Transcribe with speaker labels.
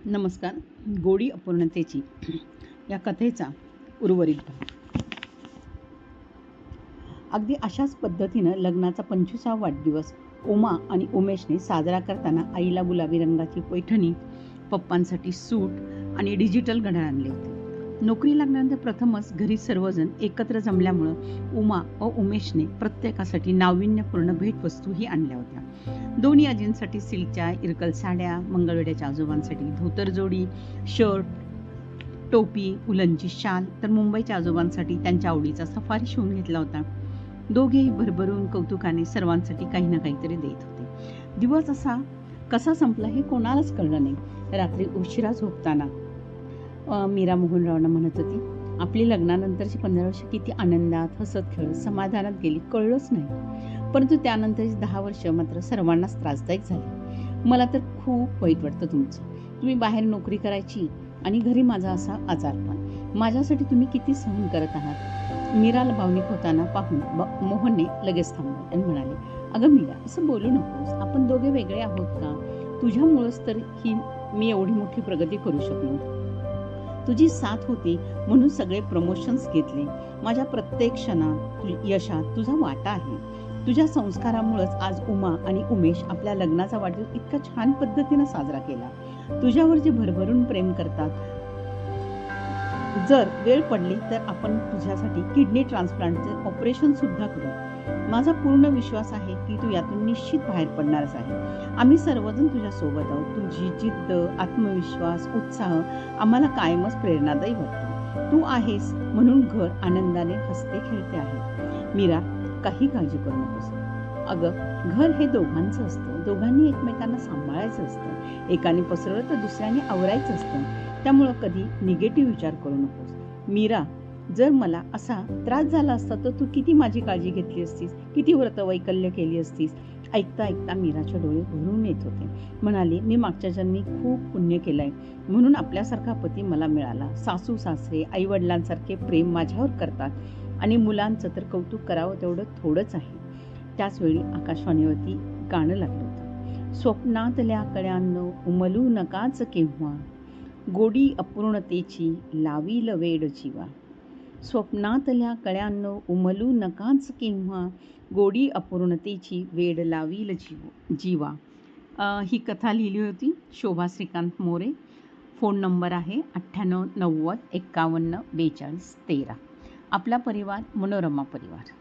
Speaker 1: नमस्कार. गोडी अपूर्णतेची या कथेचा उर्वरित भाग. अगदी अशाच पद्धतीनं लग्नाचा 25वा वाढदिवस उमा आणि उमेशने साजरा करताना आईला गुलाबी रंगाची पैठणी, पप्पांसाठी सूट आणि डिजिटल घड्याळ आणले होते. नोकरी लागल्यानंतर प्रथमच घरी सर्वजण एकत्र जमल्यामुळं उमा व उमेशने प्रत्येकासाठी नाविन्यपूर्ण भेटवस्तूही आणल्या होत्या. दोन्ही आजींसाठी सिल्कच्या इरकल साड्या, मंगळवेढ्याच्या आजोबांसाठी धोतर जोडी, शर्ट, टोपी, उलनची शाल, तर मुंबईच्या आजोबांसाठी त्यांच्या आवडीचा सफारी शिवून घेतला होता. दोघेही भरभरून कौतुकाने सर्वांसाठी काही ना काहीतरी देत होते. दिवस असा कसा संपला हे कोणालाच कळलं नाही. रात्री उशिरा झोपताना मीरा मोहनरावांना म्हणत होती, आपली लग्नानंतरची 15 वर्ष किती आनंदात, हसत खेळत, समाधानात गेली कळलंच नाही. परंतु त्यानंतरची 10 वर्ष मात्र सर्वांनाच त्रासदायक झाली. मला तर खूप वाईट वाटतं तुमचं. तुम्ही बाहेर नोकरी करायची आणि घरी माझा असा आजारपण. माझ्यासाठी तुम्ही किती सहन करत आहात. मीराला भावनिक होताना पाहून मोहनने लगेच थांबले आणि म्हणाले, अगं मीरा, असं बोलू नकोस. आपण दोघे वेगळे आहोत का? तुझ्यामुळंच तर ही मी एवढी मोठी प्रगती करू शकलो. तुझी साथ होती म्हणून सगळे प्रमोशन्स घेतले. माझ्या प्रत्येक क्षणात यशात तुझा वाटा आहे. तुझ्या संस्कारामुळेच आज उमा आणि उमेश आपल्या लग्नाचा वाढदिवस इतका छान पद्धतीनं साजरा केला. तुझ्यावर जे भरभरून प्रेम करतात. जर वेळ पडली तर आपण तुझ्यासाठी किडनी ट्रान्सप्लांटचे ऑपरेशन सुद्धा करू. माझा पूर्ण विश्वास आहे की तू यातून निश्चित बाहेर पडणारच आहे. आम्ही सर्वजण तुझ्या सोबत आहोत. तुझी जिद्द, आत्मविश्वास, उत्साह आम्हाला कायमच प्रेरणादायी वाटतो. तू आहेस म्हणून घर आनंदाने हसते खेळते आहे. मीरा, काही काळजी करू नकोस. अगं, घर हे दोघांचं असतं. दोघांनी एकमेकांना सांभाळायचं असतं. एकाने पसरवलं तर दुसऱ्याने आवरायचं असतं. त्यामुळं कधी निगेटिव्ह विचार करू नकोस. मीरा, जर मला असा त्रास झाला असता तर तू किती माझी काळजी घेतली असतीस, किती व्रतवैकल्य केली असतीस. ऐकता ऐकता मीराचे डोळे भरून येत होते. म्हणाली, मी मागच्या जन्मी खूप पुण्य केलंय म्हणून आपल्यासारखा पती मला मिळाला. सासू सासरे आईवडिलांसारखे प्रेम माझ्यावर करतात आणि मुलांचं तर कौतुक करावं तेवढं थोडंच आहे. त्याचवेळी आकाशवाणीवरती गाणं लागलं होतं. स्वप्नातल्या कळ्यांनो उमलू नकाच केव्हा, गोडी अपूर्णतेची लावील वेड जीवा. स्वप्नातल्या कळ्यांनो उमलू नकाच केव्हा, गोडी अपूर्णतेची वेड लावील जीवा. ही कथा लिहिली होती शोभा श्रीकांत मोरे. फोन नंबर आहे 9890 51 42 13. आपला परिवार मनोरमा परिवार.